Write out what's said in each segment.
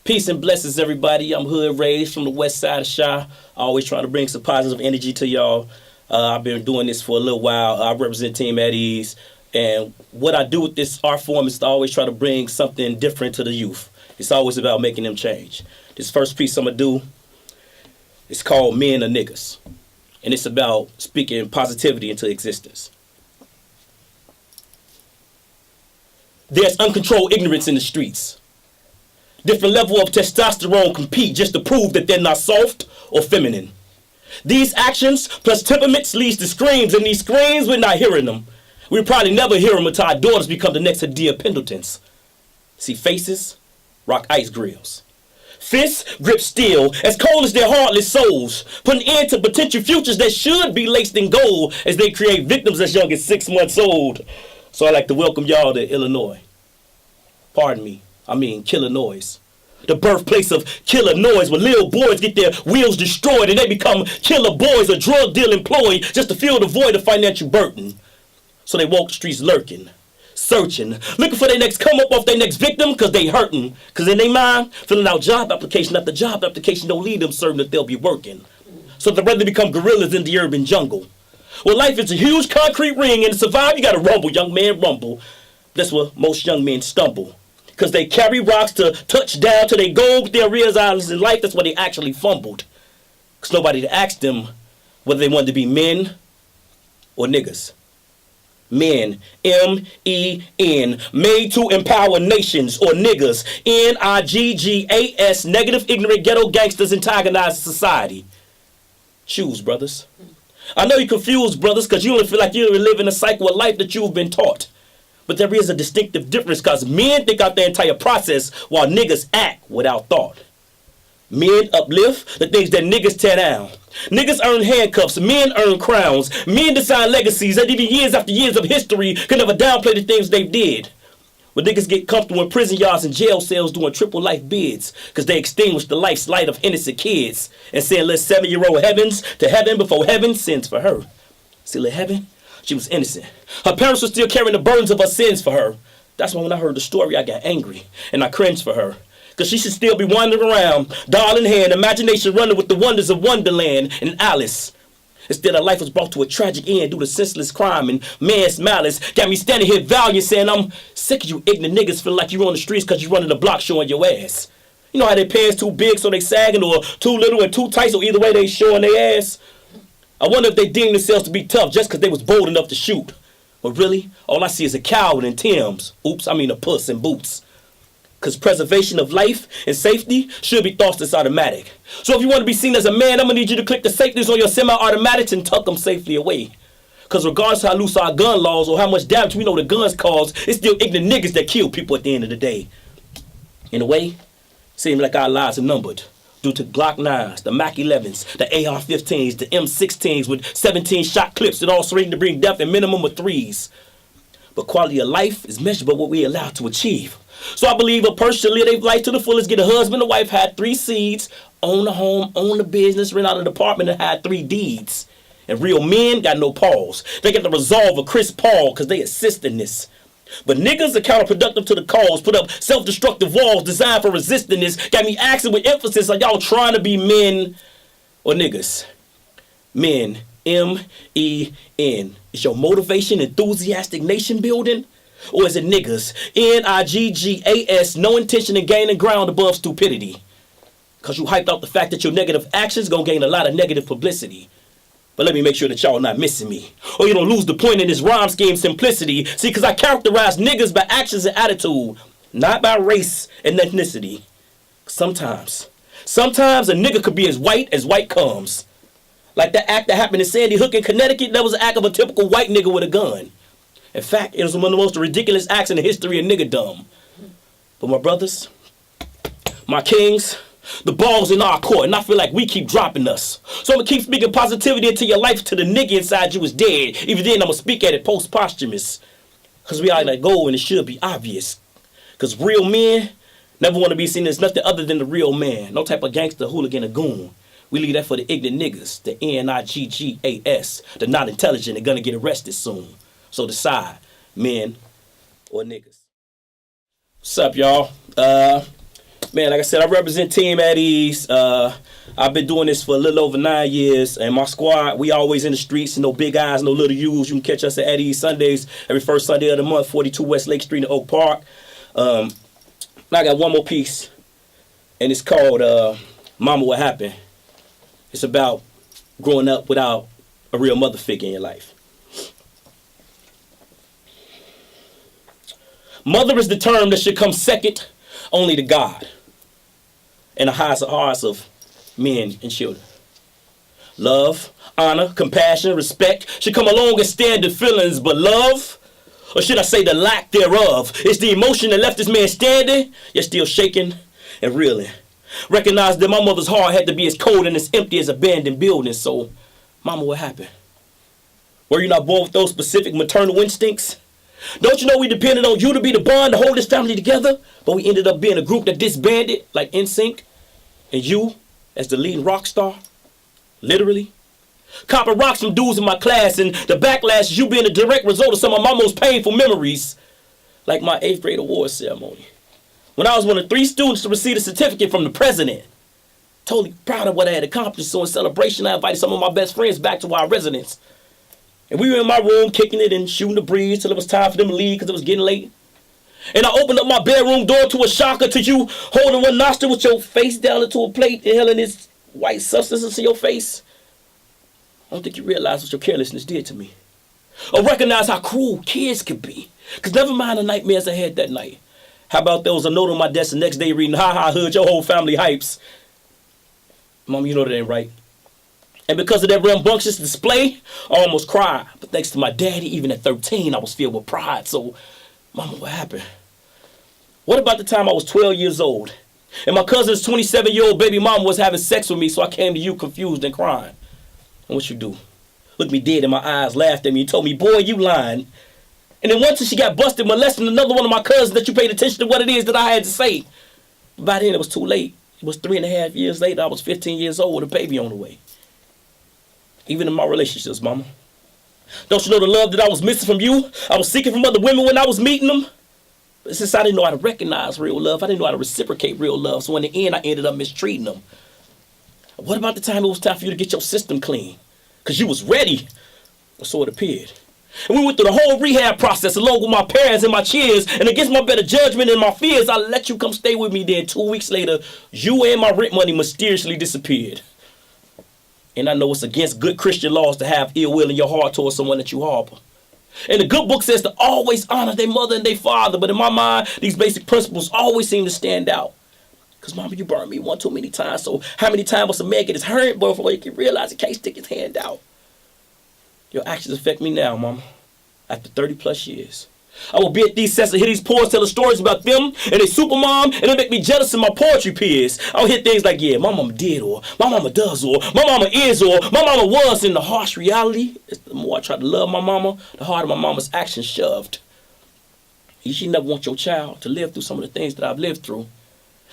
Peace and blessings, everybody. I'm Hood Raised from the west side of Chi. Always trying to bring some positive energy to y'all. I've been doing this for a little while. I represent Team at Ease. And what I do with this art form is to always try to bring something different to the youth. It's always about making them change. This first piece I'm going to do is called Men or Niggas. And it's about speaking positivity into existence. There's uncontrolled ignorance in the streets. Different level of testosterone compete just to prove that they're not soft or feminine. These actions plus temperaments leads to screams, and these screams, we're not hearing them. We'll probably never hear them until our daughters become the next Hadia Pendletons. See faces, rock ice grills. Fists grip steel, as cold as their heartless souls, putting end to potential futures that should be laced in gold as they create victims as young as 6 months old. So I'd like to welcome y'all to Illinois. Pardon me. Killer Noise. The birthplace of killer noise where little boys get their wheels destroyed and they become killer boys or drug deal employed just to fill the void of financial burden. So they walk the streets lurking, searching, looking for their next come up off their next victim because they hurting. Because in their mind, filling out job application after job application don't lead them certain that they'll be working. So they'd rather become gorillas in the urban jungle. Well, life is a huge concrete ring and to survive you gotta rumble, young man, rumble. That's where most young men stumble. Because they carry rocks to touch down till they go with their realizations in life. That's why they actually fumbled. Because nobody asked them whether they wanted to be men or niggas. Men, M-E-N, made to empower nations, or niggas, N-I-G-G-A-S, negative, ignorant, ghetto gangsters antagonize society. Choose, brothers. I know you're confused, brothers, because you only feel like you're living a cycle of life that you've been taught. But there is a distinctive difference because men think out the entire process while niggas act without thought. Men uplift the things that niggas tear down. Niggas earn handcuffs, men earn crowns. Men design legacies that even years after years of history can never downplay the things they did. But niggas get comfortable in prison yards and jail cells doing triple life bids because they extinguish the life's light of innocent kids and saying let 7-year-old heavens to heaven before heaven sends for her. See, let heaven? She was innocent. Her parents were still carrying the burdens of her sins for her. That's why when I heard the story, I got angry and I cringed for her. Because she should still be wandering around, doll in hand, imagination running with the wonders of Wonderland and Alice. Instead, her life was brought to a tragic end due to senseless crime and man's malice. Got me standing here valiant saying, I'm sick of you ignorant niggas feeling like you're on the streets because you're running the block showing your ass. You know how their pants too big so they sagging or too little and too tight so either way they showing their ass? I wonder if they deem themselves to be tough just because they was bold enough to shoot. But really, all I see is a coward in Tim's. A puss in boots. Because preservation of life and safety should be thoughts that's automatic. So if you want to be seen as a man, I'm going to need you to click the safeties on your semi-automatics and tuck them safely away. Because regardless of how loose our gun laws or how much damage we know the guns cause, it's still ignorant niggas that kill people at the end of the day. In a way, it seems like our lives are numbered. Due to Glock 9s, the Mac 11s, the AR-15s, the M16s with 17 shot clips that all serene to bring death in minimum of 3s. But quality of life is measured by what we allow to achieve. So I believe a person should live their life to the fullest, get a husband, a wife, had 3 seeds, own a home, own a business, rent out an apartment, and had 3 deeds. And real men got no pause. They get the resolve of Chris Paul because they assist in this. But niggas are counterproductive to the cause, put up self-destructive walls designed for resisting this. Got me asking with emphasis, are y'all trying to be men or niggas? Men, M-E-N. Is your motivation enthusiastic nation building? Or is it niggas, N-I-G-G-A-S, no intention of gaining ground above stupidity? Because you hyped out the fact that your negative actions gonna gain a lot of negative publicity. But let me make sure that y'all not missing me. Or you don't lose the point in this rhyme scheme simplicity. See, because I characterize niggas by actions and attitude, not by race and ethnicity. Sometimes a nigga could be as white comes. Like that act that happened in Sandy Hook in Connecticut, that was an act of a typical white nigga with a gun. In fact, it was one of the most ridiculous acts in the history of niggerdom. But my brothers, my kings, the ball's in our court, and I feel like we keep dropping us. So I'm going to keep speaking positivity into your life till the nigga inside you is dead. Even then, I'm going to speak at it post-posthumous. Because we are in that goal, and it should be obvious. Because real men never want to be seen as nothing other than the real man. No type of gangster, hooligan, or goon. We leave that for the ignorant niggas, the N-I-G-G-A-S, the not intelligent and going to get arrested soon. So decide, men or niggas. What's up, y'all? Man, like I said, I represent Team at Ease. I've been doing this for a little over 9 years, and my squad, we always in the streets, no big eyes, no little U's. You can catch us at Ease Sundays every first Sunday of the month, 42 West Lake Street in Oak Park. Now I got one more piece, and it's called Mama What Happened. It's about growing up without a real mother figure in your life. Mother is the term that should come second only to God and the highest of hearts of men and children. Love, honor, compassion, respect should come along as standard feelings, but love, or should I say the lack thereof, is the emotion that left this man standing, yet still shaking and reeling. Recognize that my mother's heart had to be as cold and as empty as abandoned buildings. So, Mama, what happened? Were you not born with those specific maternal instincts? Don't you know we depended on you to be the bond to hold this family together? But we ended up being a group that disbanded, like NSYNC, and you, as the leading rock star, literally. Copping rocks from dudes in my class, and the backlash is you being a direct result of some of my most painful memories, like my 8th grade award ceremony. When I was one of 3 students to receive a certificate from the president. Totally proud of what I had accomplished, so in celebration, I invited some of my best friends back to our residence. And we were in my room kicking it and shooting the breeze till it was time for them to leave because it was getting late. And I opened up my bedroom door to a shocker to you holding one nostril with your face down into a plate, inhaling this white substance into your face. I don't think you realize what your carelessness did to me. Or recognize how cruel kids could be. Because never mind the nightmares I had that night. How about there was a note on my desk the next day reading, "Ha ha, hood, your whole family hypes." Mom, you know that ain't right. And because of that rambunctious display, I almost cried. But thanks to my daddy, even at 13, I was filled with pride. So, Mama, what happened? What about the time I was 12 years old? And my cousin's 27-year-old baby mama was having sex with me, so I came to you confused and crying. And what you do? Looked me dead in my eyes, laughed at me, and told me, "Boy, you lying." And then once she got busted molesting another one of my cousins that you paid attention to what it is that I had to say. By then, it was too late. It was 3.5 years later. I was 15 years old with a baby on the way. Even in my relationships, Mama. Don't you know the love that I was missing from you? I was seeking from other women when I was meeting them. But since I didn't know how to recognize real love, I didn't know how to reciprocate real love. So in the end, I ended up mistreating them. What about the time it was time for you to get your system clean? Because you was ready, or so it appeared. And we went through the whole rehab process along with my parents and my cheers. And against my better judgment and my fears, I let you come stay with me. Then 2 weeks later, you and my rent money mysteriously disappeared. And I know it's against good Christian laws to have ill will in your heart towards someone that you harbor. And the good book says to always honor their mother and their father. But in my mind, these basic principles always seem to stand out. Because, Mama, you burned me one too many times. So how many times must a man get his hurt before he can realize he can't stick his hand out? Your actions affect me now, Mama, after 30 plus years. I will be at these sets and hear these poets telling stories about them and their supermom, and it'll make me jealous of my poetry peers. I'll hear things like, yeah, my mama did, or my mama does, or my mama is, or my mama was. And the harsh reality is the more I try to love my mama, the harder my mama's actions shoved. You never want your child to live through some of the things that I've lived through.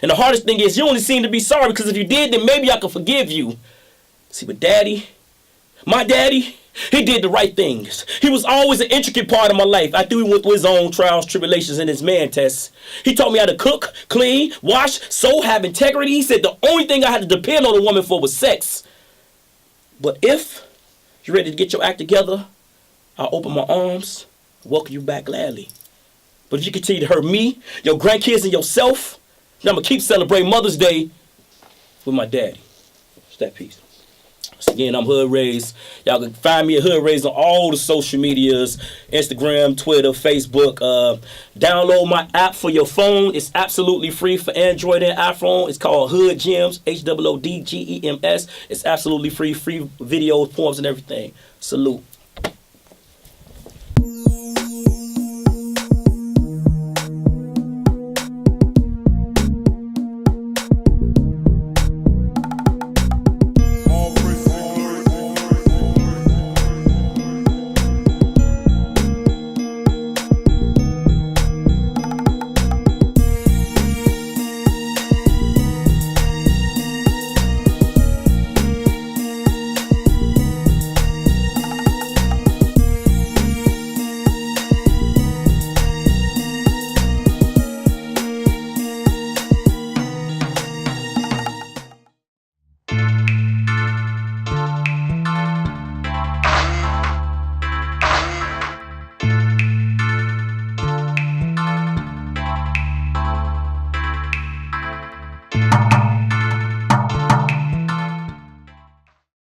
And the hardest thing is you only seem to be sorry because if you did, then maybe I could forgive you. See, but Daddy, my daddy, he did the right things. He was always an intricate part of my life. After he went through his own trials, tribulations, and his man tests. He taught me how to cook, clean, wash, sew, have integrity. He said the only thing I had to depend on a woman for was sex. But if you're ready to get your act together, I'll open my arms, welcome you back gladly. But if you continue to hurt me, your grandkids, and yourself, then I'm going to keep celebrating Mother's Day with my daddy. It's that piece. So again, I'm Hood Raised. Y'all can find me at Hood Raised on all the social medias, Instagram, Twitter, Facebook. Download my app for your phone. It's absolutely free for Android and iPhone. It's called Hood Gems, HOODGEMS. It's absolutely free video forms and everything. Salute.